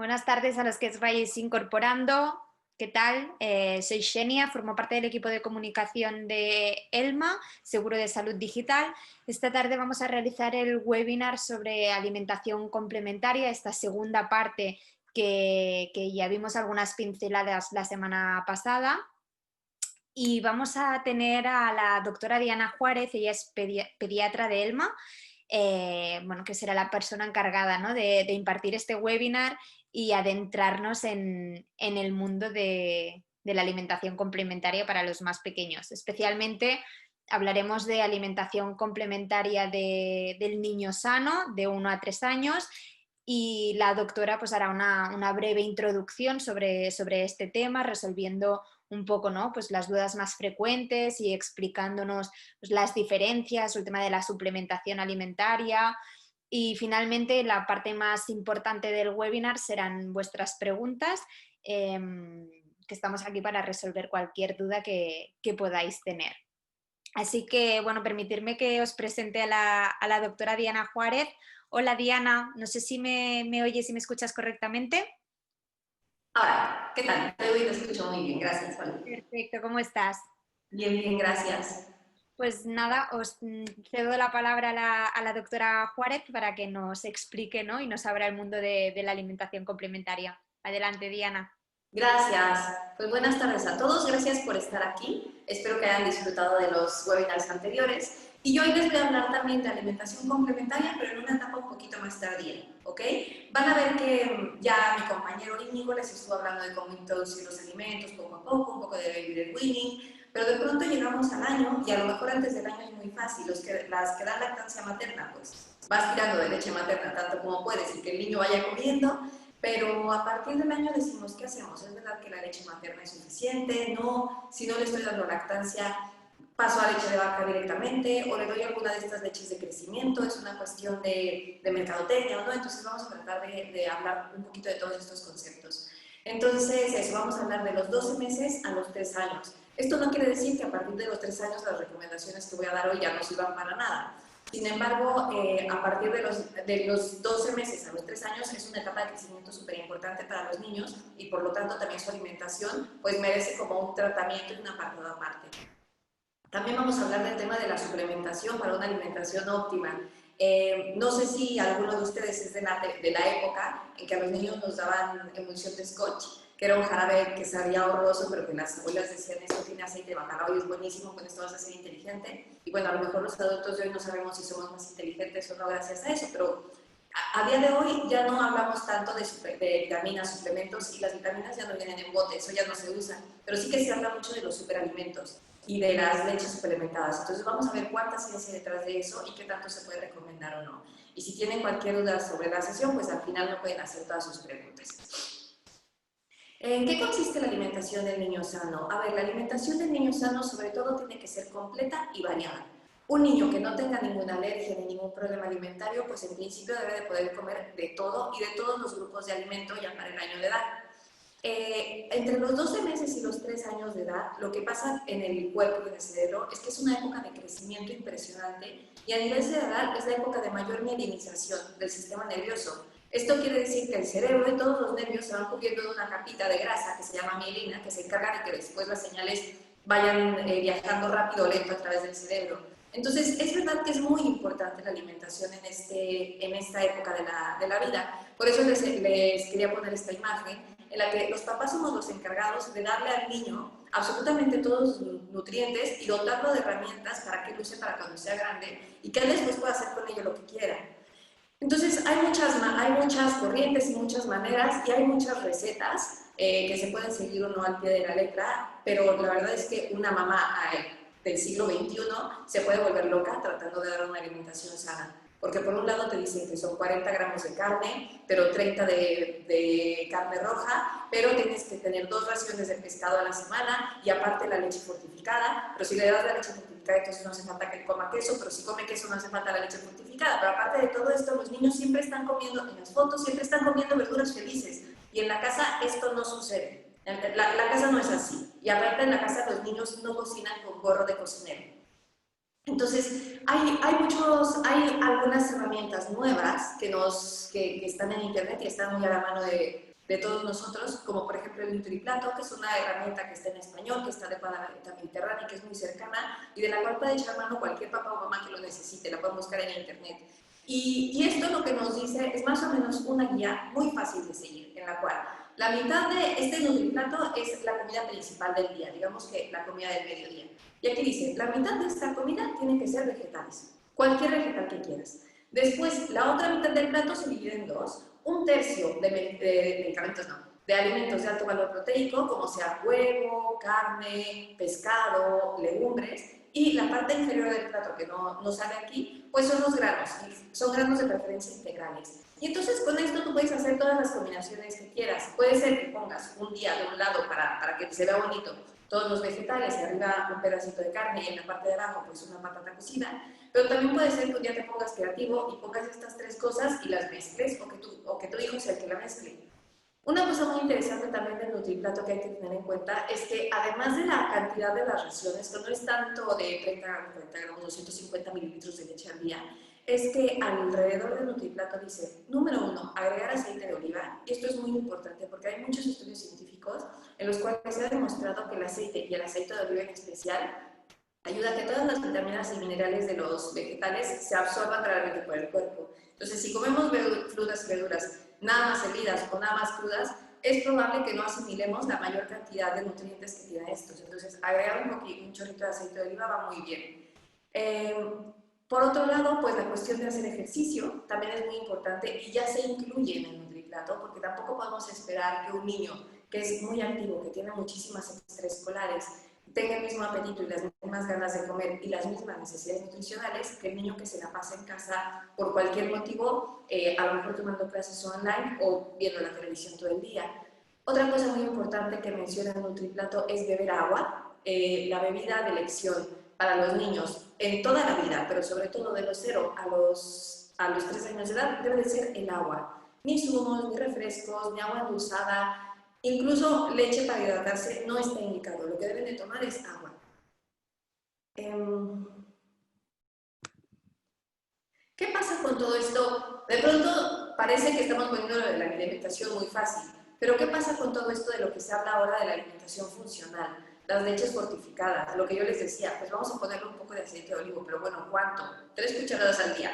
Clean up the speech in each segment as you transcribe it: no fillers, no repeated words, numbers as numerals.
Buenas tardes a los que os vais incorporando. ¿Qué tal? Soy Xenia, formo parte del equipo de comunicación de ELMA, Seguro de Salud Digital. Esta tarde vamos a realizar el webinar sobre alimentación complementaria, esta segunda parte que ya vimos algunas pinceladas la semana pasada. Y vamos a tener a la doctora Diana Juárez, ella es pediatra de ELMA, bueno, que será la persona encargada, ¿no?, de impartir este webinar y adentrarnos en el mundo de la alimentación complementaria para los más pequeños. Especialmente hablaremos de alimentación complementaria del niño sano, de 1 a 3 años, y la doctora pues hará una breve introducción sobre este tema, resolviendo un poco, ¿no?, pues las dudas más frecuentes y explicándonos pues las diferencias, el tema de la suplementación alimentaria. Y finalmente la parte más importante del webinar serán vuestras preguntas, que estamos aquí para resolver cualquier duda que podáis tener. Así que, bueno, permitirme que os presente a la doctora Diana Juárez. Hola Diana, no sé si me oyes y me escuchas correctamente. Ahora, ¿qué tal? Te oigo y te escucho muy bien, gracias, Juan. Perfecto, ¿cómo estás? Bien, bien, gracias. Pues nada, os cedo la palabra a la doctora Juárez para que nos explique, ¿no?, y nos abra el mundo de la alimentación complementaria. Adelante, Diana. Gracias. Pues buenas tardes a todos, gracias por estar aquí. Espero que hayan disfrutado de los webinars anteriores. Y yo hoy les voy a hablar también de alimentación complementaria, pero en una etapa un poquito más tardía, ¿ok? Van a ver que ya mi compañero Íñigo les estuvo hablando de cómo introducir los alimentos poco a poco, un poco de baby led weaning, pero de pronto llegamos al año y a lo mejor antes del año es muy fácil. Las que dan lactancia materna, pues vas tirando de leche materna tanto como puedes y que el niño vaya comiendo. Pero a partir del año decimos, ¿qué hacemos? ¿Es verdad que la leche materna es suficiente? No, si no le estoy dando lactancia, paso a leche de vaca directamente o le doy alguna de estas leches de crecimiento, es una cuestión de mercadotecnia, ¿no? Entonces vamos a tratar de hablar un poquito de todos estos conceptos. Entonces, eso, vamos a hablar de los 12 meses a los 3 años. Esto no quiere decir que a partir de los 3 años las recomendaciones que voy a dar hoy ya no sirvan para nada. Sin embargo, a partir de los 12 meses a los 3 años es una etapa de crecimiento súper importante para los niños y por lo tanto también su alimentación pues merece como un tratamiento y un apartado aparte. También vamos a hablar del tema de la suplementación para una alimentación óptima. No sé si alguno de ustedes es de la época en que a los niños nos daban emulsión de Scotch, que era un jarabe que sabía horroroso, pero que las abuelas decían, esto tiene aceite de bacalao y es buenísimo, con esto vas a ser inteligente. Y bueno, a lo mejor los adultos de hoy no sabemos si somos más inteligentes o no gracias a eso, pero a día de hoy ya no hablamos tanto de vitaminas, suplementos, y las vitaminas ya no vienen en bote, eso ya no se usa, pero sí que se habla mucho de los superalimentos y de las leches suplementadas. Entonces vamos a ver cuánta ciencia hay detrás de eso y qué tanto se puede recomendar o no. Y si tienen cualquier duda sobre la sesión, pues al final me pueden hacer todas sus preguntas. ¿En qué consiste la alimentación del niño sano? A ver, la alimentación del niño sano sobre todo tiene que ser completa y variada. Un niño que no tenga ninguna alergia ni ningún problema alimentario, pues en principio debe de poder comer de todo y de todos los grupos de alimento ya para el año de edad. Entre los 12 meses y los 3 años de edad, lo que pasa en el cuerpo y en el cerebro es que es una época de crecimiento impresionante y a nivel cerebral es la época de mayor mielinización del sistema nervioso. Esto quiere decir que el cerebro y todos los nervios se van cubriendo de una capita de grasa que se llama mielina, que se encarga de que después las señales vayan viajando rápido o lento a través del cerebro. Entonces, es verdad que es muy importante la alimentación en esta época de la vida. Por eso les quería poner esta imagen en la que los papás somos los encargados de darle al niño absolutamente todos los nutrientes y dotarlo de herramientas para que lo use para cuando sea grande y que él después pueda hacer con ello lo que quiera. Entonces, hay muchas corrientes y muchas maneras y hay muchas recetas que se pueden seguir o no al pie de la letra, pero la verdad es que una mamá del siglo XXI se puede volver loca tratando de dar una alimentación sana. Porque por un lado te dicen que son 40 gramos de carne, pero 30 de carne roja, pero tienes que tener 2 raciones de pescado a la semana y aparte la leche fortificada, pero si le das la leche fortificada entonces no hace falta que coma queso, pero si come queso no hace falta la leche fortificada. Pero aparte de todo esto, los niños siempre están comiendo, en las fotos siempre están comiendo verduras felices y en la casa esto no sucede. La casa no es así y aparte en la casa los niños no cocinan con gorro de cocinero. Entonces, hay algunas herramientas nuevas que están en internet y están muy a la mano de todos nosotros, como por ejemplo el NutriPlato, que es una herramienta que está en español, que está adecuada a la dieta mediterránea, que es muy cercana y de la cual puede echar mano cualquier papá o mamá que lo necesite, la pueden buscar en internet. Y esto lo que nos dice es más o menos una guía muy fácil de seguir, en la cual la mitad de este NutriPlato es la comida principal del día, digamos que la comida del mediodía. Y aquí dice, la mitad de esta comida tiene que ser vegetales, cualquier vegetal que quieras. Después, la otra mitad del plato se divide en dos, un tercio de medicamentos, no, de alimentos de alto valor proteico, como sea huevo, carne, pescado, legumbres, y la parte inferior del plato que no sale aquí, pues son los granos, y son granos de preferencia integrales. Y entonces con esto tú puedes hacer todas las combinaciones que quieras. Puede ser que pongas un día de un lado para que se vea bonito todos los vegetales, y arriba un pedacito de carne y en la parte de abajo pues una patata cocida, pero también puede ser que un día te pongas creativo y pongas estas tres cosas y las mezcles, o que tu hijo sea el que la mezcle. Una cosa muy interesante también del NutriPlato que hay que tener en cuenta es que además de la cantidad de las raciones, que no es tanto de 30 gramos, 250 mililitros de leche al día, es que alrededor del NutriPlato dice, número 1, agregar aceite de oliva. Y esto es muy importante porque hay muchos estudios científicos en los cuales se ha demostrado que el aceite y el aceite de oliva en especial ayuda a que todas las vitaminas y minerales de los vegetales se absorban realmente por el cuerpo. Entonces, si comemos frutas y verduras nada más hervidas o nada más crudas, es probable que no asimilemos la mayor cantidad de nutrientes que tienen estos. Entonces, agregar un chorrito de aceite de oliva va muy bien. Por otro lado, pues la cuestión de hacer ejercicio también es muy importante y ya se incluye en el NutriPlato, porque tampoco podemos esperar que un niño que es muy activo, que tiene muchísimas extraescolares, tenga el mismo apetito y las mismas ganas de comer y las mismas necesidades nutricionales que el niño que se la pasa en casa por cualquier motivo, a lo mejor tomando clases online o viendo la televisión todo el día. Otra cosa muy importante que menciona el NutriPlato es beber agua, la bebida de elección para los niños en toda la vida, pero sobre todo de los 0 a los 3 años de edad, debe de ser el agua. Ni zumos, ni refrescos, ni agua endulzada, incluso leche para hidratarse no está indicado. Lo que deben de tomar es agua. ¿Qué pasa con todo esto? De pronto parece que estamos poniendo la alimentación muy fácil, pero ¿qué pasa con todo esto de lo que se habla ahora de la alimentación funcional? Las leches fortificadas, lo que yo les decía, pues vamos a ponerle un poco de aceite de olivo, pero bueno, ¿cuánto? 3 cucharadas al día.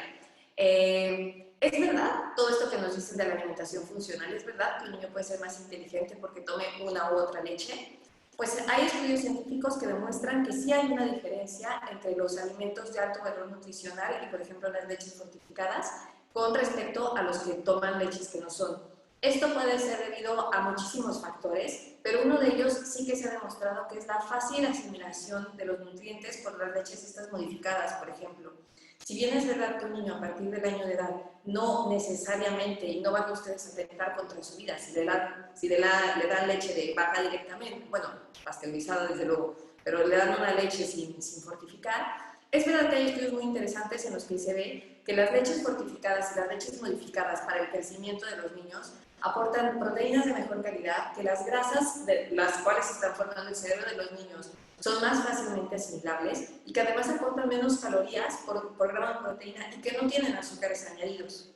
¿Es verdad todo esto que nos dicen de la alimentación funcional? ¿Es verdad que un niño puede ser más inteligente porque tome una u otra leche? Pues hay estudios científicos que demuestran que sí hay una diferencia entre los alimentos de alto valor nutricional y, por ejemplo, las leches fortificadas con respecto a los que toman leches que no son. Esto puede ser debido a muchísimos factores, pero uno de ellos sí que se ha demostrado que es la fácil asimilación de los nutrientes por las leches estas modificadas, por ejemplo. Si bien es verdad que un niño a partir del año de edad no necesariamente, y no van ustedes a atentar contra su vida, si le dan leche de vaca directamente, bueno, pasteurizada desde luego, pero le dan una leche sin fortificar, es verdad que hay estudios muy interesantes en los que se ve que las leches fortificadas y las leches modificadas para el crecimiento de los niños aportan proteínas de mejor calidad, que las grasas de las cuales se están formando el cerebro de los niños son más fácilmente asimilables y que además aportan menos calorías por gramo de proteína y que no tienen azúcares añadidos.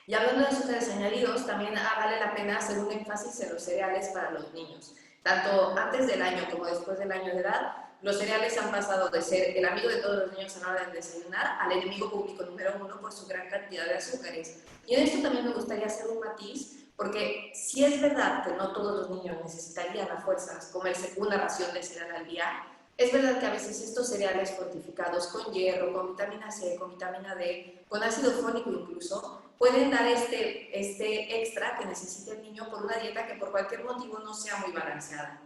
Y hablando de azúcares añadidos, también vale la pena hacer un énfasis en los cereales para los niños. Tanto antes del año como después del año de edad, los cereales han pasado de ser el amigo de todos los niños a la hora de desayunar al enemigo público número 1 por su gran cantidad de azúcares. Y en esto también me gustaría hacer un matiz, porque si es verdad que no todos los niños necesitarían a fuerzas comerse una ración de cereal al día, es verdad que a veces estos cereales fortificados con hierro, con vitamina C, con vitamina D, con ácido fólico incluso, pueden dar este extra que necesita el niño por una dieta que por cualquier motivo no sea muy balanceada.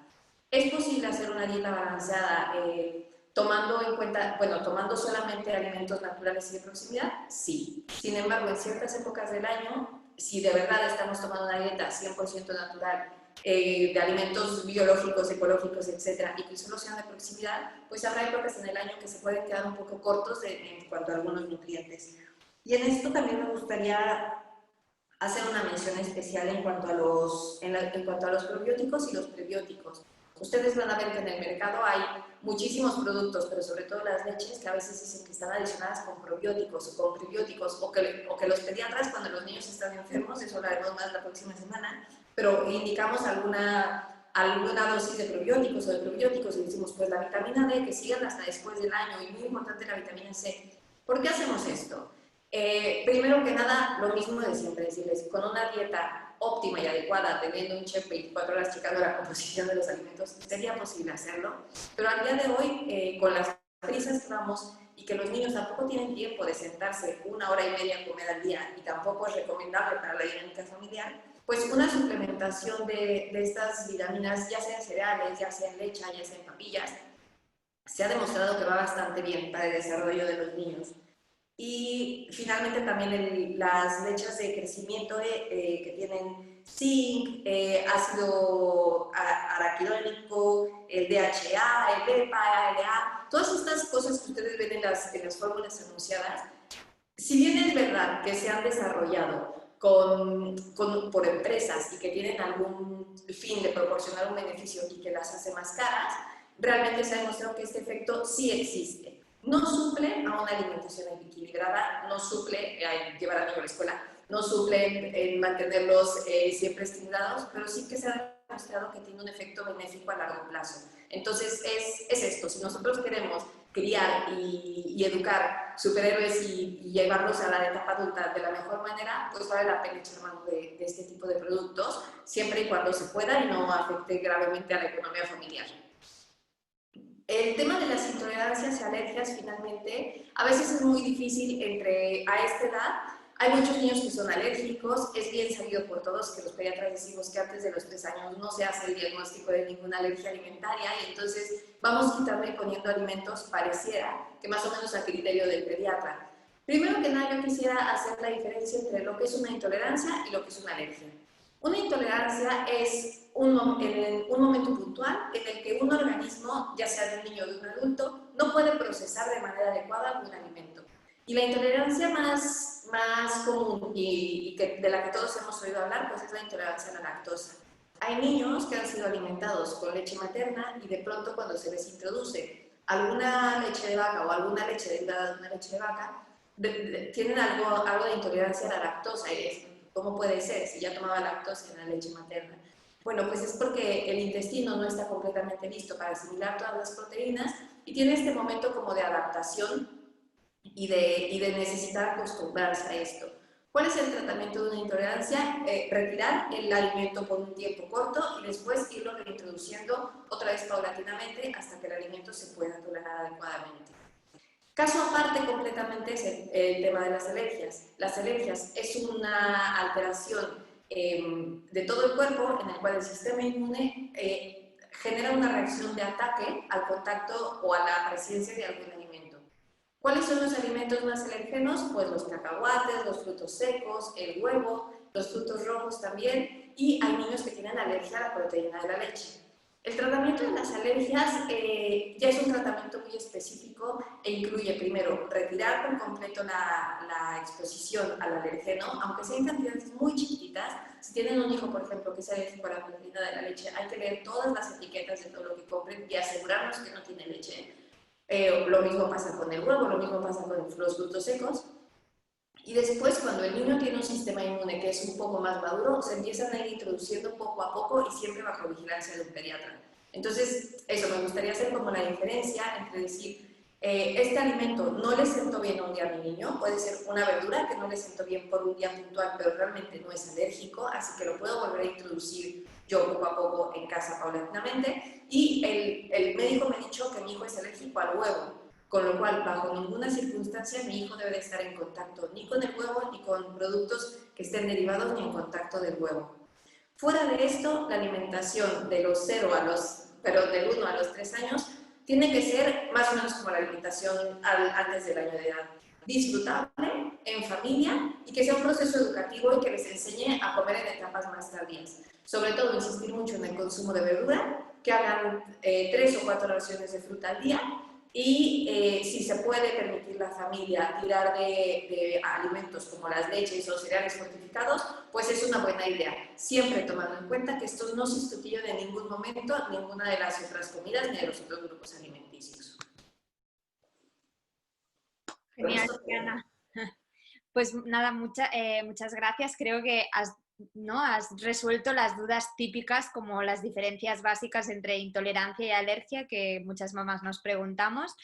¿Es posible hacer una dieta balanceada tomando en cuenta, bueno, tomando solamente alimentos naturales y de proximidad? Sí. Sin embargo, en ciertas épocas del año, si de verdad estamos tomando una dieta 100% natural, de alimentos biológicos, ecológicos, etcétera, y que solo sean de proximidad, pues habrá épocas en el año que se pueden quedar un poco cortos en cuanto a algunos nutrientes. Y en esto también me gustaría hacer una mención especial en cuanto a los probióticos y los prebióticos. Ustedes van a ver que en el mercado hay muchísimos productos, pero sobre todo las leches, que a veces dicen que están adicionadas con probióticos o con prebióticos, o que los pediatras, cuando los niños están enfermos, eso hablaremos más la próxima semana, pero indicamos alguna dosis de probióticos o de probióticos y decimos, pues la vitamina D, que sigan hasta después del año, y muy importante la vitamina C. ¿Por qué hacemos esto? Primero que nada, lo mismo de siempre, decirles, con una dieta óptima y adecuada, teniendo un chef 24 horas checando la composición de los alimentos, sería posible hacerlo, pero al día de hoy, con las prisas que vamos y que los niños tampoco tienen tiempo de sentarse 1 hora y media a comer al día y tampoco es recomendable para la dinámica familiar, pues una suplementación de estas vitaminas, ya sea en cereales, ya sea en leche, ya sea en papillas, se ha demostrado que va bastante bien para el desarrollo de los niños. Y finalmente también las leches de crecimiento que tienen zinc, ácido araquidónico, el DHA, el EPA, el EA, todas estas cosas que ustedes ven en las fórmulas anunciadas, si bien es verdad que se han desarrollado por empresas y que tienen algún fin de proporcionar un beneficio y que las hace más caras, realmente se ha demostrado que este efecto sí existe. No suple a una alimentación equilibrada, no suple llevar a niños a la escuela, no suple en mantenerlos siempre estimulados, pero sí que se ha demostrado que tiene un efecto benéfico a largo plazo. Entonces es esto, si nosotros queremos criar y educar superhéroes y llevarlos a la etapa adulta de la mejor manera, pues vale la pena echar mano de este tipo de productos, siempre y cuando se pueda y no afecte gravemente a la economía familiar. El tema de las intolerancias y alergias, finalmente, a veces es muy difícil a esta edad. Hay muchos niños que son alérgicos. Es bien sabido por todos que los pediatras decimos que antes de los 3 años no se hace el diagnóstico de ninguna alergia alimentaria y entonces vamos quitando y poniendo alimentos, pareciera que más o menos a criterio del pediatra. Primero que nada, yo quisiera hacer la diferencia entre lo que es una intolerancia y lo que es una alergia. Una intolerancia es un momento puntual en el que un organismo, ya sea de un niño o de un adulto, no puede procesar de manera adecuada algún alimento. Y la intolerancia más común y de la que todos hemos oído hablar, pues es la intolerancia a la lactosa. Hay niños que han sido alimentados con leche materna y de pronto cuando se les introduce alguna leche de vaca o alguna leche derivada de una leche de vaca, tienen algo de intolerancia a la lactosa. Y ¿cómo puede ser si ya tomaba lactosa en la leche materna? Bueno, pues es porque el intestino no está completamente listo para asimilar todas las proteínas y tiene este momento como de adaptación y de necesitar acostumbrarse a esto. ¿Cuál es el tratamiento de una intolerancia? Retirar el alimento por un tiempo corto y después irlo reintroduciendo otra vez paulatinamente hasta que el alimento se pueda tolerar adecuadamente. Caso aparte completamente es el tema de las alergias. Las alergias es una alteración de todo el cuerpo en el cual el sistema inmune genera una reacción de ataque al contacto o a la presencia de algún alimento. ¿Cuáles son los alimentos más alergenos? Pues los cacahuates, los frutos secos, el huevo, los frutos rojos también, y hay niños que tienen alergia a la proteína de la leche. El tratamiento de las alergias ya es un tratamiento muy específico e incluye primero retirar por completo la exposición al alergeno, aunque sean cantidades muy chiquititas. Si tienen un hijo, por ejemplo, que es alérgico a la proteína de la leche, hay que leer todas las etiquetas de todo lo que compren y asegurarnos que no tiene leche. Lo mismo pasa con el huevo, lo mismo pasa con los frutos secos. Y después, cuando el niño tiene un sistema inmune que es un poco más maduro, se empiezan a ir introduciendo poco a poco y siempre bajo vigilancia de un pediatra. Entonces, eso, me gustaría hacer como la diferencia entre decir, este alimento no le sentó bien un día a mi niño, puede ser una verdura que no le sentó bien por un día puntual, pero realmente no es alérgico, así que lo puedo volver a introducir yo poco a poco en casa paulatinamente. Y el médico me ha dicho que mi hijo es alérgico al huevo, con lo cual, bajo ninguna circunstancia, mi hijo debe de estar en contacto ni con el huevo, ni con productos que estén derivados, ni en contacto del huevo. Fuera de esto, la alimentación de los del 1 a los 3 años tiene que ser más o menos como la alimentación antes del año de edad. Disfrutable, en familia, y que sea un proceso educativo y que les enseñe a comer en etapas más tardías. Sobre todo, insistir mucho en el consumo de verdura, que hagan 3 o 4 raciones de fruta al día, y si se puede permitir la familia tirar de alimentos como las leches o cereales fortificados, pues es una buena idea, siempre tomando en cuenta que esto no sustituye de ningún momento ninguna de las otras comidas ni de los otros grupos alimenticios. Genial, Diana. Pues nada, muchas gracias. Creo que has resuelto las dudas típicas como las diferencias básicas entre intolerancia y alergia que muchas mamás nos preguntamos.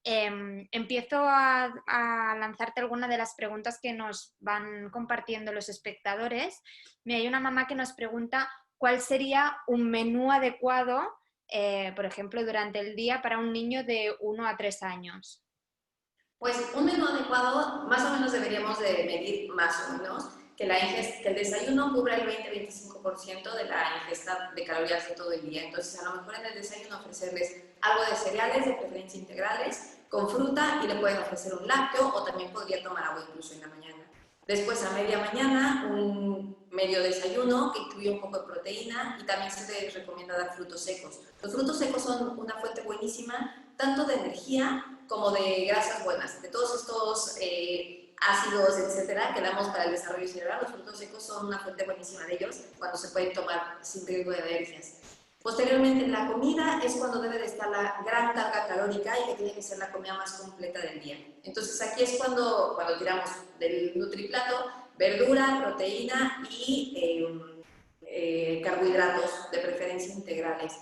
Empiezo a lanzarte algunas de las preguntas que nos van compartiendo los espectadores. Hay una mamá que nos pregunta cuál sería un menú adecuado, por ejemplo, durante el día para un niño de 1 a 3 años. Pues un menú adecuado, más o menos deberíamos de medir más o menos que el desayuno cubra el 20-25% de la ingesta de calorías de todo el día. Entonces, a lo mejor en el desayuno ofrecerles algo de cereales, de preferencia integrales, con fruta, y le pueden ofrecer un lácteo, o también podría tomar agua incluso en la mañana. Después, a media mañana, un medio desayuno que incluye un poco de proteína, y también se les recomienda dar frutos secos. Los frutos secos son una fuente buenísima tanto de energía como de grasas buenas, de todos estos ácidos, etcétera, que damos para el desarrollo cerebral. Los frutos secos son una fuente buenísima de ellos cuando se pueden tomar sin riesgo de alergias. Posteriormente, en la comida es cuando debe de estar la gran carga calórica y que tiene que ser la comida más completa del día. Entonces, aquí es cuando tiramos del nutriplato, verdura, proteína y carbohidratos, de preferencia integrales.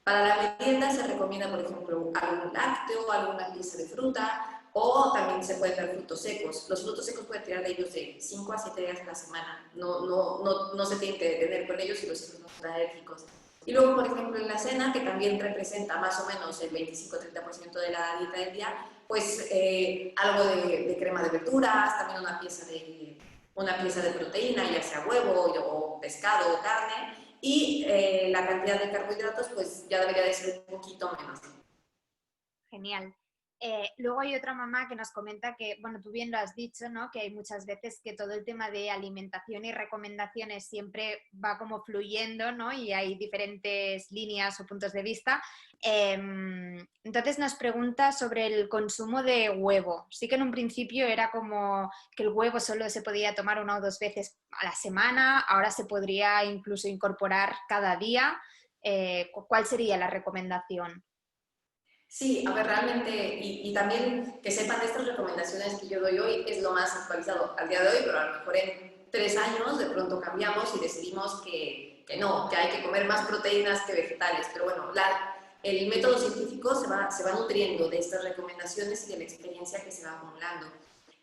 Para la merienda se recomienda, por ejemplo, algún lácteo, alguna pieza de fruta, o también se pueden dar frutos secos. Los frutos secos pueden tirar de ellos de 5 a 7 días a la semana. No se tienen que detener con ellos si los hijos no son alérgicos. Y luego, por ejemplo, en la cena, que también representa más o menos el 25-30% de la dieta del día, pues algo de crema de verduras, también una pieza de proteína, ya sea huevo o pescado o carne, y la cantidad de carbohidratos pues ya debería de ser un poquito menos. Genial. Luego hay otra mamá que nos comenta que, bueno, tú bien lo has dicho, ¿no? Que hay muchas veces que todo el tema de alimentación y recomendaciones siempre va como fluyendo, ¿no? Y hay diferentes líneas o puntos de vista. Entonces nos pregunta sobre el consumo de huevo. Sí que en un principio era como que el huevo solo se podía tomar 1 o 2 veces a la semana, ahora se podría incluso incorporar cada día. ¿Cuál sería la recomendación? Sí, a ver, realmente, y también que sepan de estas recomendaciones que yo doy hoy, es lo más actualizado al día de hoy, pero a lo mejor en 3 años de pronto cambiamos y decidimos que no, que hay que comer más proteínas que vegetales. Pero bueno, el método científico se va nutriendo de estas recomendaciones y de la experiencia que se va acumulando.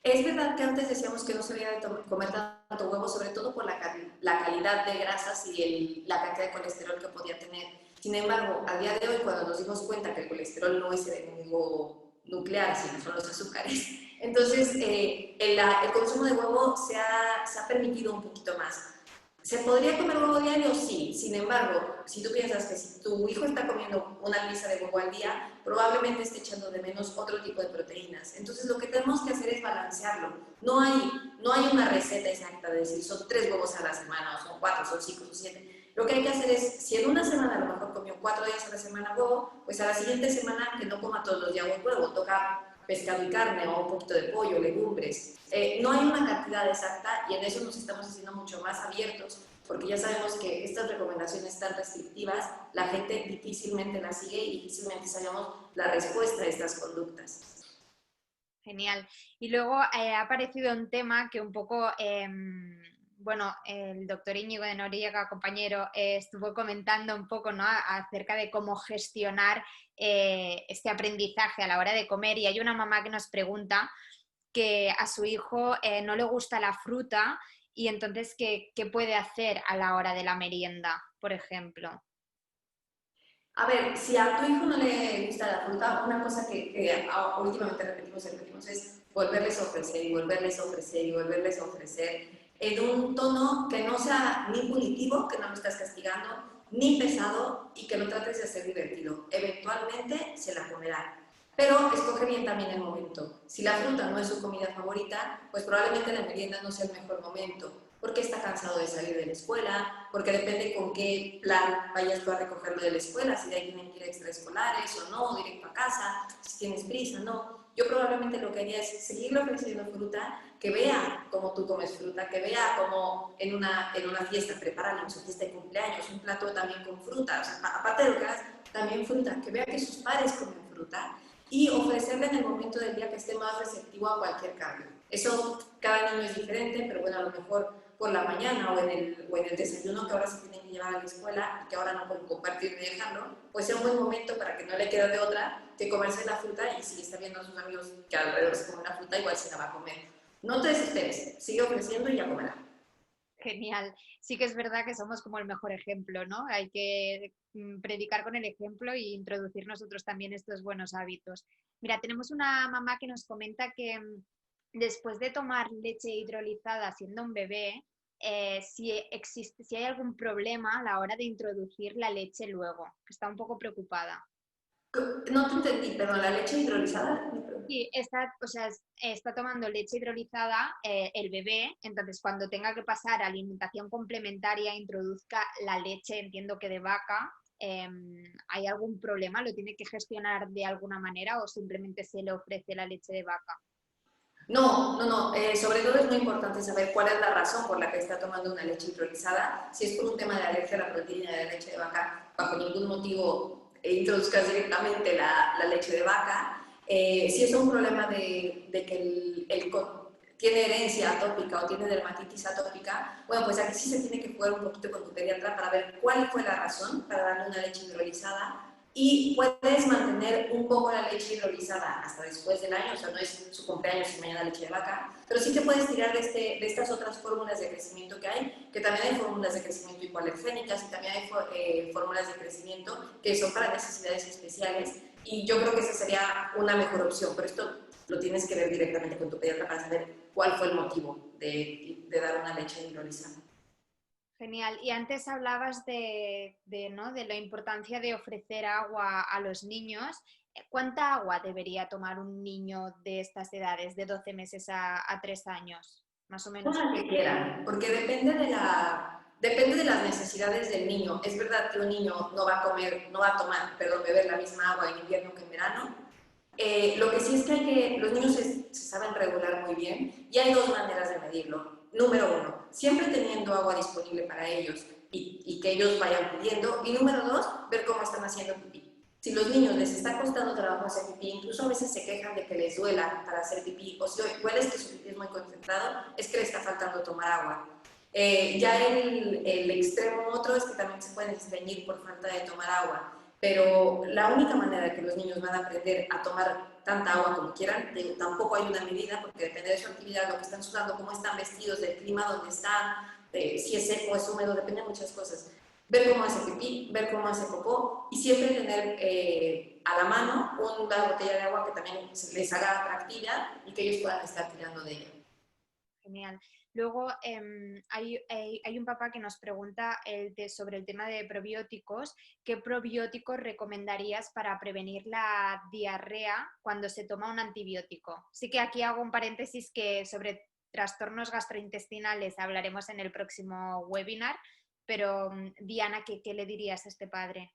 Es verdad que antes decíamos que no se debía de comer tanto huevo, sobre todo por la calidad de grasas y la cantidad de colesterol que podía tener. Sin embargo, a día de hoy, cuando nos dimos cuenta que el colesterol no es el enemigo nuclear, sino son los azúcares, entonces el consumo de huevo se ha permitido un poquito más. ¿Se podría comer huevo diario? Sí. Sin embargo, si tú piensas que si tu hijo está comiendo una pieza de huevo al día, probablemente esté echando de menos otro tipo de proteínas. Entonces, lo que tenemos que hacer es balancearlo. No hay una receta exacta de decir son 3 huevos a la semana, o son 4, son 5, son 7. Lo que hay que hacer es, si en una semana a lo mejor comió 4 días a la semana huevo, pues a la siguiente semana que no coma todos los días huevo, toca pescado y carne o un poquito de pollo, legumbres. No hay una cantidad exacta y en eso nos estamos haciendo mucho más abiertos, porque ya sabemos que estas recomendaciones tan restrictivas, la gente difícilmente las sigue y difícilmente sabemos la respuesta a estas conductas. Genial. Y luego ha aparecido un tema que un poco, bueno, el doctor Íñigo de Noriega, compañero, estuvo comentando un poco, ¿no? Acerca de cómo gestionar este aprendizaje a la hora de comer. Y hay una mamá que nos pregunta que a su hijo no le gusta la fruta y entonces ¿qué puede hacer a la hora de la merienda, por ejemplo? A ver, si a tu hijo no le gusta la fruta, una cosa que últimamente repetimos es volverles a ofrecer y volverles a ofrecer y volverles a ofrecer en un tono que no sea ni punitivo, que no lo estás castigando, ni pesado y que lo trates de hacer divertido. Eventualmente se la comerá. Pero escoge bien también el momento. Si la fruta no es su comida favorita, pues probablemente la merienda no sea el mejor momento. porque está cansado de salir de la escuela, porque depende con qué plan vayas tú a recogerlo de la escuela, si de ahí tienen que ir extraescolares o no, directo a casa, si tienes prisa, no. Yo probablemente lo que haría es seguirle ofreciendo fruta, que vea cómo tú comes fruta, que vea cómo en una fiesta preparan en su fiesta de cumpleaños un plato también con fruta, o sea, aparte de lo que hagas, también fruta, que vea que sus padres comen fruta y ofrecerle en el momento del día que esté más receptivo a cualquier cambio. Eso cada niño es diferente, pero bueno, a lo mejor por la mañana o en el desayuno que ahora se tienen que llevar a la escuela y que ahora no pueden compartir ni dejarlo, pues sea un buen momento para que no le quede de otra que comerse la fruta y si está viendo a sus amigos que alrededor se comen la fruta, igual se la va a comer. No te desesperes, sigue ofreciendo y ya comerá. Genial. Sí que es verdad que somos como el mejor ejemplo, ¿no? Hay que predicar con el ejemplo y introducir nosotros también estos buenos hábitos. Mira, tenemos una mamá que nos comenta que después de tomar leche hidrolizada siendo un bebé, si hay algún problema a la hora de introducir la leche luego, que está un poco preocupada. No te entendí, perdón, la leche hidrolizada. Sí, está, o sea, está tomando leche hidrolizada el bebé, entonces cuando tenga que pasar a alimentación complementaria, introduzca la leche, entiendo que de vaca, ¿hay algún problema? ¿Lo tiene que gestionar de alguna manera o simplemente se le ofrece la leche de vaca? No. Sobre todo es muy importante saber cuál es la razón por la que está tomando una leche hidrolizada. Si es por un tema de alergia a la proteína de la leche de vaca, bajo ningún motivo introduzcas directamente la leche de vaca. Si es un problema de que tiene herencia atópica o tiene dermatitis atópica, bueno, pues aquí sí se tiene que jugar un poquito con tu pediatra para ver cuál fue la razón para darle una leche hidrolizada y puedes mantener un poco la leche hidrolizada hasta después del año, o sea, no es su cumpleaños y mañana leche de vaca, pero sí te puedes tirar de estas otras fórmulas de crecimiento que también hay fórmulas de crecimiento hipoalergénicas y también hay fórmulas de crecimiento que son para necesidades especiales y yo creo que esa sería una mejor opción, pero esto lo tienes que ver directamente con tu pediatra para saber cuál fue el motivo de dar una leche hidrolizada. Genial. Y antes hablabas ¿no? de la importancia de ofrecer agua a los niños. ¿Cuánta agua debería tomar un niño de estas edades, de 12 meses a 3 años? Más o menos. Toda la que quieran, porque depende de las necesidades del niño. Es verdad que un niño no va a comer, no va a tomar, perdón, beber la misma agua en invierno que en verano. Lo que sí es que, los niños se saben regular muy bien y hay dos maneras de medirlo. Número uno, siempre teniendo agua disponible para ellos y que ellos vayan pidiendo. Y número dos, ver cómo están haciendo pipí. Si los niños les está costando trabajo hacer pipí, incluso a veces se quejan de que les duela para hacer pipí, o si hueles que su pipí es muy concentrado, es que le está faltando tomar agua. Ya el extremo otro es que también se pueden estreñir por falta de tomar agua, pero la única manera de que los niños van a aprender a tomar tanta agua como quieran, tampoco hay una medida, porque depende de su actividad, lo que están sudando, cómo están vestidos, del clima donde están, si es seco, es húmedo, depende de muchas cosas. Ver cómo hace pipí, ver cómo hace popó y siempre tener a la mano una botella de agua que también les haga atractiva y que ellos puedan estar tirando de ella. Genial. Luego hay un papá que nos pregunta sobre el tema de probióticos. ¿Qué probióticos recomendarías para prevenir la diarrea cuando se toma un antibiótico? Sí que aquí hago un paréntesis que sobre trastornos gastrointestinales hablaremos en el próximo webinar, pero Diana, ¿qué le dirías a este padre?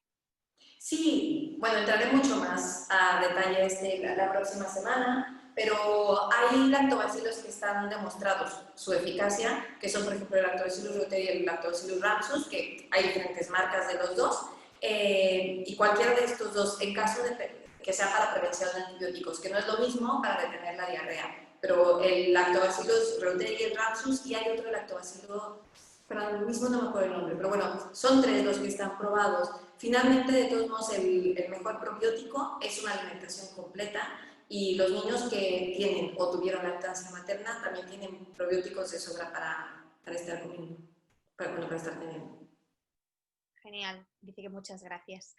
Sí, bueno, entraré mucho más a detalle la próxima semana, pero hay lactobacilos que están demostrados su eficacia, que son por ejemplo el Lactobacillus reuteri y el Lactobacillus rhamsus, que hay diferentes marcas de los dos, y cualquiera de estos dos, en caso de que sea para prevención de antibióticos, que no es lo mismo para detener la diarrea, pero el Lactobacillus reuteri y el rhamsus, y hay otro lactobacilo, pero el mismo no me acuerdo el nombre, pero bueno, son tres los que están probados. Finalmente, de todos modos, el mejor probiótico es una alimentación completa y los niños que tienen o tuvieron lactancia materna también tienen probióticos de sobra para estar comiendo, para estar teniendo. Genial, dice que muchas gracias.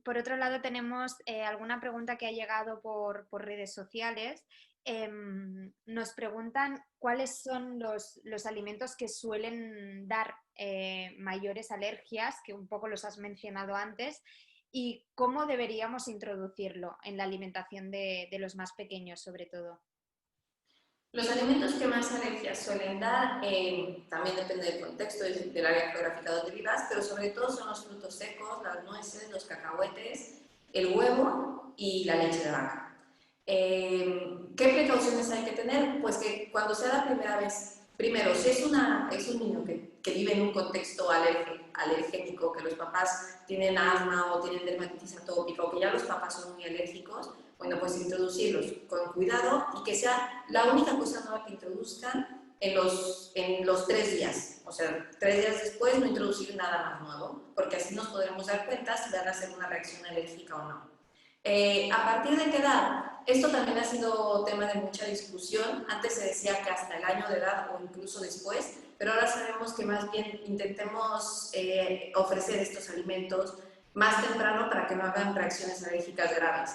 Por otro lado, tenemos alguna pregunta que ha llegado por redes sociales. Nos preguntan cuáles son los alimentos que suelen dar mayores alergias, que un poco los has mencionado antes, y cómo deberíamos introducirlo en la alimentación de los más pequeños, sobre todo. Los alimentos que más alergias suelen dar, también depende del contexto, del área geográfica donde vivas, pero sobre todo son los frutos secos, las nueces, los cacahuetes, el huevo y la leche de vaca. ¿Qué precauciones hay que tener? Pues que cuando sea la primera vez, primero, si es un niño que vive en un contexto alergénico, que los papás tienen asma o tienen dermatitis atópica o que ya los papás son muy alérgicos, bueno, pues introducirlos con cuidado y que sea la única cosa nueva que introduzcan en los 3 días. O sea, 3 días después no introducir nada más nuevo, porque así nos podremos dar cuenta si van a hacer una reacción alérgica o no. ¿A partir de qué edad? Esto también ha sido tema de mucha discusión. Antes se decía que hasta el año de edad o incluso después, pero ahora sabemos que más bien intentemos ofrecer estos alimentos más temprano para que no hagan reacciones alérgicas graves.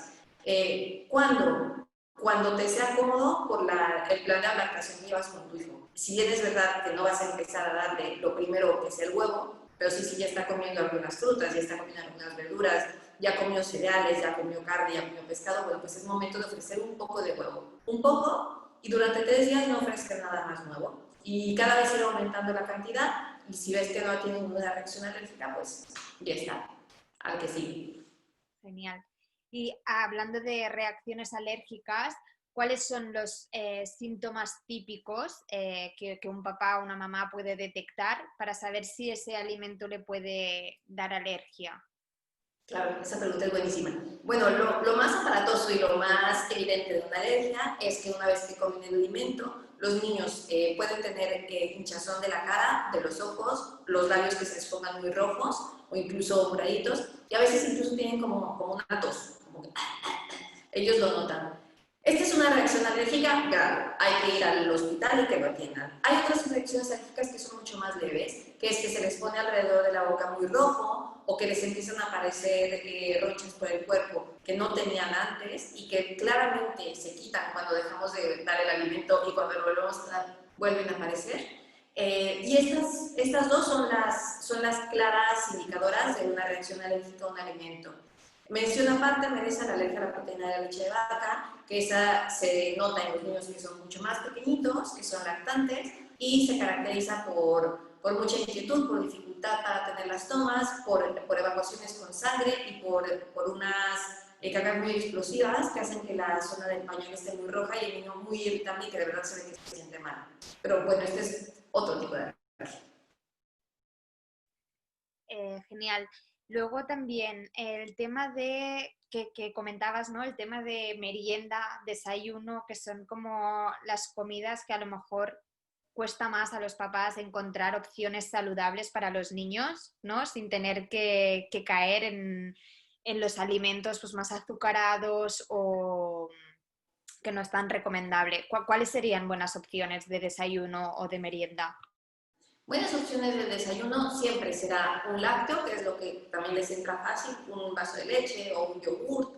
¿Cuándo? Cuando te sea cómodo por el plan de alimentación que llevas con tu hijo. Si bien es verdad que no vas a empezar a darle lo primero que es el huevo, pero si ya está comiendo algunas frutas, ya está comiendo algunas verduras, ya comió cereales, ya comió carne, ya comió pescado, bueno, pues es momento de ofrecer un poco de huevo. Un poco, y durante 3 días no ofrezcas nada más nuevo. Y cada vez ir aumentando la cantidad, y si ves que no tiene ninguna reacción alérgica, pues ya está, al que sigue. Genial. Y hablando de reacciones alérgicas, ¿cuáles son los síntomas típicos que un papá o una mamá puede detectar para saber si ese alimento le puede dar alergia? Claro, esa pregunta es buenísima. Bueno, lo más aparatoso y lo más evidente de una alergia es que una vez que comen el alimento, los niños pueden tener hinchazón de la cara, de los ojos, los labios que se les pongan muy rojos o incluso moraditos, y a veces incluso tienen como una tos, como que ellos lo notan. Esta es una reacción alérgica grave, hay que ir al hospital y que lo atiendan. Hay otras reacciones alérgicas que son mucho más leves, que es que se les pone alrededor de la boca muy rojo o que les empiezan a aparecer ronchas por el cuerpo que no tenían antes y que claramente se quitan cuando dejamos de dar el alimento y cuando lo volvemos a dar vuelven a aparecer. Y estas dos son las claras indicadoras de una reacción alérgica a un alimento. Mención aparte merece la alergia a la proteína de la leche de vaca, que esa se nota en los niños que son mucho más pequeñitos, que son lactantes, y se caracteriza por mucha inquietud, por dificultad para tener las tomas, por evacuaciones con sangre y por unas cagas muy explosivas que hacen que la zona del pañal esté muy roja y el niño muy irritable y que de verdad se ve que se siente mal. Pero bueno, este es otro tipo de alergia. Genial. Luego también el tema de que comentabas, ¿no? El tema de merienda, desayuno, que son como las comidas que a lo mejor cuesta más a los papás encontrar opciones saludables para los niños, ¿no? Sin tener que caer en los alimentos pues, más azucarados o que no es tan recomendable. ¿Cuáles serían buenas opciones de desayuno o de merienda? Buenas opciones de desayuno siempre será un lácteo, que es lo que también les entra fácil, un vaso de leche o un yogurt,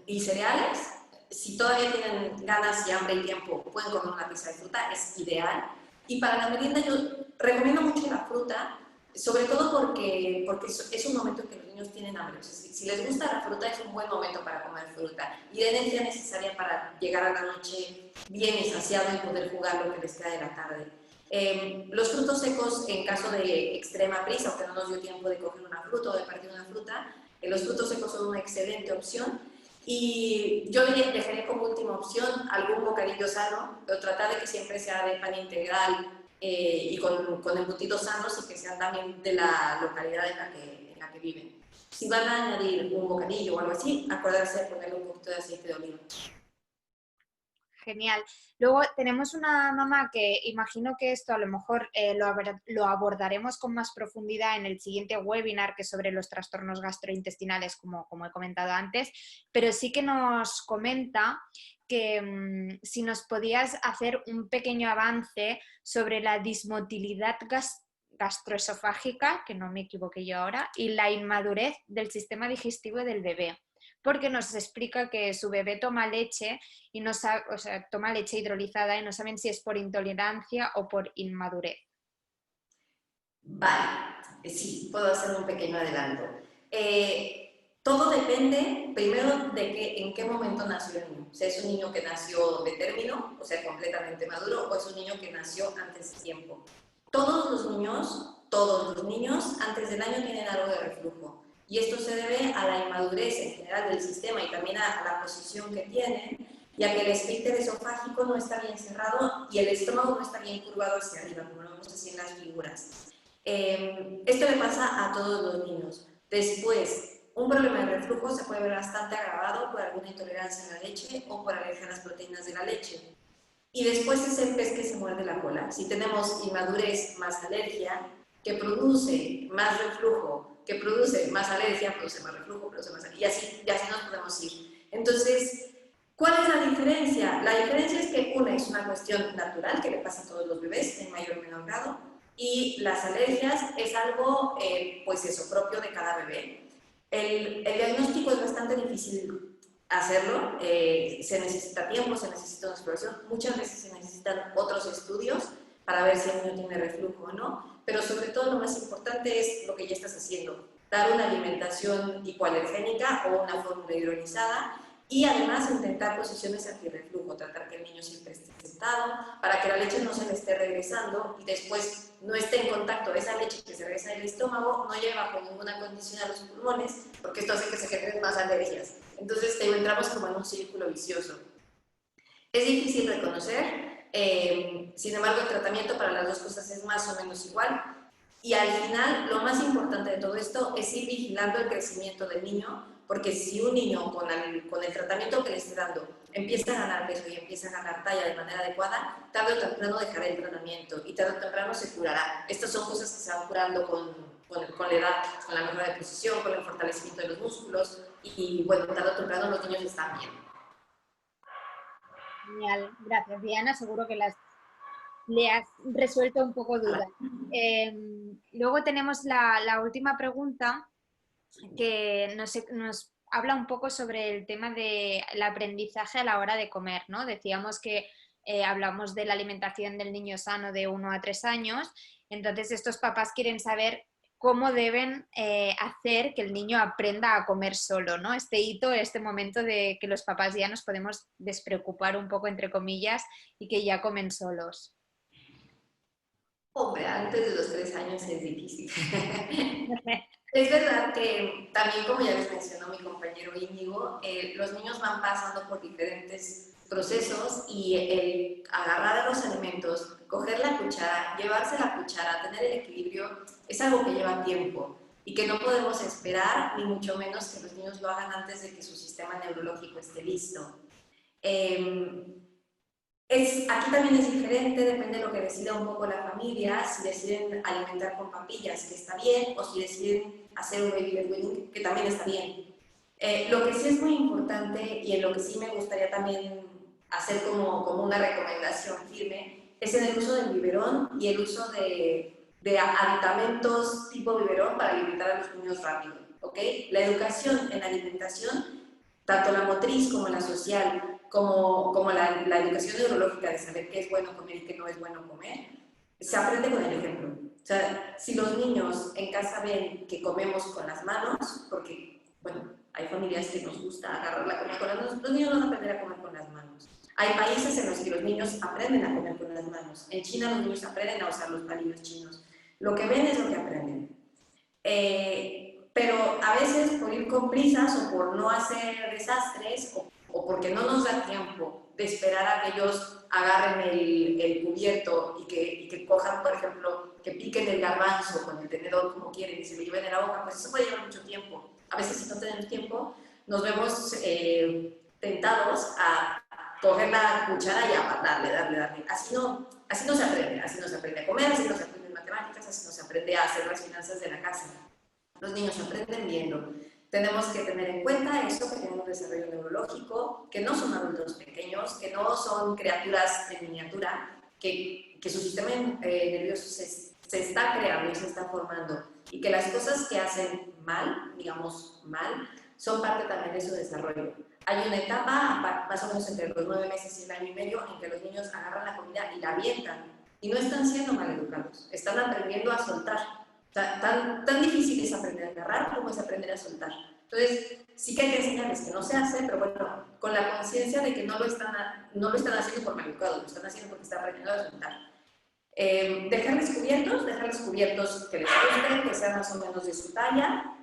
y cereales. Si todavía tienen ganas y hambre y tiempo, pueden comer una pieza de fruta, es ideal. Y para la merienda yo recomiendo mucho la fruta, sobre todo porque es un momento en que los niños tienen hambre. O sea, si les gusta la fruta, es un buen momento para comer fruta. Y de energía necesaria para llegar a la noche bien y saciado y poder jugar lo que les queda de la tarde. Los frutos secos, en caso de extrema prisa o que no nos dio tiempo de coger una fruta o de partir una fruta, los frutos secos son una excelente opción. Y yo dejaría como última opción algún bocadillo sano, pero tratar de que siempre sea de pan integral y con embutidos sanos y que sean también de la localidad en la que viven. Si van a añadir un bocadillo o algo así, acordarse de ponerle un poquito de aceite de oliva. Genial. Luego tenemos una mamá que imagino que esto a lo mejor lo abordaremos con más profundidad en el siguiente webinar, que es sobre los trastornos gastrointestinales, como he comentado antes, pero sí que nos comenta que si nos podías hacer un pequeño avance sobre la dismotilidad gastroesofágica, que no me equivoqué yo ahora, y la inmadurez del sistema digestivo del bebé, porque nos explica que su bebé toma leche y no sabe, o sea, toma leche hidrolizada y no saben si es por intolerancia o por inmadurez. Vale, sí, puedo hacer un pequeño adelanto. Todo depende, primero, en qué momento nació el niño. O sea, es un niño que nació de término, o sea, completamente maduro, o es un niño que nació antes de tiempo. Todos los niños, antes del año tienen algo de reflujo. Y esto se debe a la inmadurez en general del sistema y también a la posición que tienen, ya que el esfínter esofágico no está bien cerrado y el estómago no está bien curvado hacia arriba, como lo vemos así en las figuras. Esto le pasa a todos los niños. Después, un problema de reflujo se puede ver bastante agravado por alguna intolerancia a la leche o por alergia a las proteínas de la leche. Y después es el pez que se muerde la cola. Si tenemos inmadurez más alergia, que produce más reflujo, que produce más alergia, produce más reflujo, produce más alergia, y así nos podemos ir. Entonces, ¿cuál es la diferencia? La diferencia es que una es una cuestión natural que le pasa a todos los bebés en mayor o menor grado, y las alergias es algo, pues eso, propio de cada bebé. El diagnóstico es bastante difícil hacerlo, se necesita tiempo, se necesita una exploración, muchas veces se necesitan otros estudios para ver si el niño tiene reflujo o no, pero sobre todo lo más importante es lo que ya estás haciendo, dar una alimentación hipoalergénica o una fórmula hidrolizada y además intentar posiciones antirreflujo, tratar que el niño siempre esté sentado para que la leche no se le esté regresando y después no esté en contacto esa leche que se regresa del estómago, no lleva bajo ninguna condición a los pulmones, porque esto hace que se generen más alergias. Entonces entramos como en un círculo vicioso. Es difícil reconocer, sin embargo el tratamiento para las dos cosas es más o menos igual. Y al final, lo más importante de todo esto es ir vigilando el crecimiento del niño, porque si un niño con el tratamiento que le esté dando empieza a ganar peso y empieza a ganar talla de manera adecuada, tarde o temprano dejará el tratamiento y tarde o temprano se curará. Estas son cosas que se van curando con la edad, con la mejora de posición, con el fortalecimiento de los músculos y bueno, tarde o temprano los niños están bien. Genial, gracias Diana, seguro que le has resuelto un poco dudas. Luego tenemos la última pregunta que nos habla un poco sobre el tema del aprendizaje a la hora de comer, ¿no? Decíamos que hablamos de la alimentación del niño sano de 1 a 3 años, entonces estos papás quieren saber cómo deben hacer que el niño aprenda a comer solo, ¿no? Este hito, este momento de que los papás ya nos podemos despreocupar un poco, entre comillas, y que ya comen solos. Hombre, antes de los 3 años es difícil. Es verdad que también, como ya les mencionó mi compañero Íñigo, los niños van pasando por diferentes procesos y el agarrar a los alimentos, coger la cuchara, llevarse la cuchara, tener el equilibrio, es algo que lleva tiempo y que no podemos esperar, ni mucho menos que los niños lo hagan antes de que su sistema neurológico esté listo. Aquí también es diferente, depende de lo que decida un poco la familia, si deciden alimentar con papillas, que está bien, o si deciden hacer un baby led weaning, que también está bien. Lo que sí es muy importante y en lo que sí me gustaría también hacer como una recomendación firme es en el uso del biberón y el uso de aditamentos tipo biberón para alimentar a los niños rápido, ¿ok? La educación en alimentación, tanto la motriz como la social, como la educación neurológica de saber qué es bueno comer y qué no es bueno comer, se aprende con el ejemplo. O sea, si los niños en casa ven que comemos con las manos, porque, bueno, hay familias que nos gusta agarrar la comida con las manos, los niños van a aprender a comer con las manos. Hay países en los que los niños aprenden a comer con las manos. En China los niños aprenden a usar los palillos chinos. Lo que ven es lo que aprenden. Pero a veces por ir con prisas o por no hacer desastres o porque no nos da tiempo de esperar a que ellos agarren el cubierto y que cojan, por ejemplo, que piquen el garbanzo con el tenedor como quieren y se lo lleven a la boca, pues eso puede llevar mucho tiempo. A veces si no tenemos tiempo, nos vemos tentados a coger la cuchara y a darle. Así no se aprende a comer, así no se aprende matemáticas, así no se aprende a hacer las finanzas de la casa. Los niños aprenden viendo. Tenemos que tener en cuenta eso, que tienen un desarrollo neurológico, que no son adultos pequeños, que no son criaturas en miniatura, que su sistema nervioso se está creando y se está formando y que las cosas que hacen mal, digamos mal, son parte también de su desarrollo. Hay una etapa, más o menos entre los 9 meses y el año y medio, en que los niños agarran la comida y la avientan y no están siendo mal educados, están aprendiendo a soltar. O sea, tan difícil es aprender a agarrar como es aprender a soltar. Entonces, sí que hay que enseñarles que no se hace, pero bueno, con la conciencia de que no lo están haciendo por maleducado, lo están haciendo porque están aprendiendo a soltar. Dejarles cubiertos que les gusten, que sean más o menos de su talla,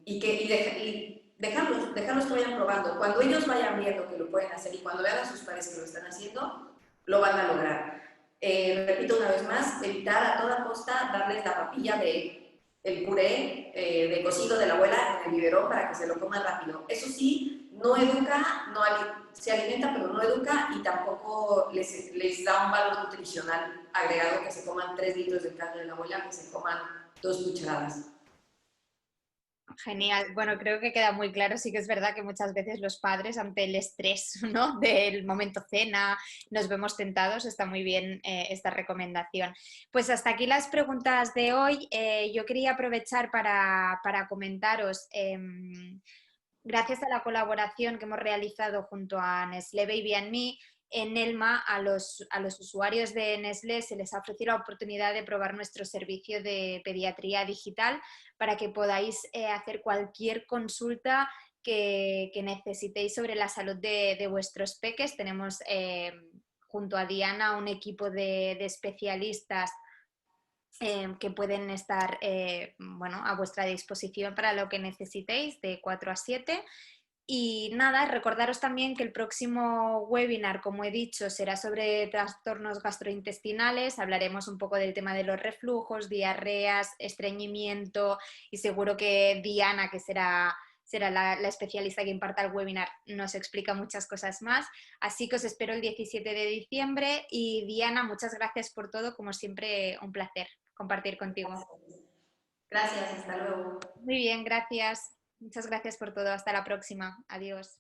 y dejarlos que vayan probando. Cuando ellos vayan viendo que lo pueden hacer y cuando vean a sus pares que lo están haciendo, lo van a lograr. Repito una vez más, evitar a toda costa darles la papilla de el puré de cocido de la abuela en el biberón para que se lo coman rápido. Eso sí, no educa, se alimenta pero no educa y tampoco les da un valor nutricional agregado que se coman 3 litros de caldo de la abuela, que se coman 2 cucharadas. Genial. Bueno, creo que queda muy claro. Sí que es verdad que muchas veces los padres, ante el estrés, ¿no?, del momento cena, nos vemos tentados. Está muy bien esta recomendación. Pues hasta aquí las preguntas de hoy. Yo quería aprovechar para comentaros, gracias a la colaboración que hemos realizado junto a Nestlé Baby and Me, en Elma a los usuarios de Nestlé se les ha ofrecido la oportunidad de probar nuestro servicio de pediatría digital para que podáis hacer cualquier consulta que necesitéis sobre la salud de vuestros peques. Tenemos junto a Diana un equipo de especialistas que pueden estar bueno, a vuestra disposición para lo que necesitéis de 4 a 7. Y nada, recordaros también que el próximo webinar, como he dicho, será sobre trastornos gastrointestinales. Hablaremos un poco del tema de los reflujos, diarreas, estreñimiento, y seguro que Diana, que será la especialista que imparta el webinar, nos explica muchas cosas más. Así que os espero el 17 de diciembre y Diana, muchas gracias por todo. Como siempre, un placer compartir contigo. Gracias, hasta luego. Muy bien, gracias. Muchas gracias por todo. Hasta la próxima. Adiós.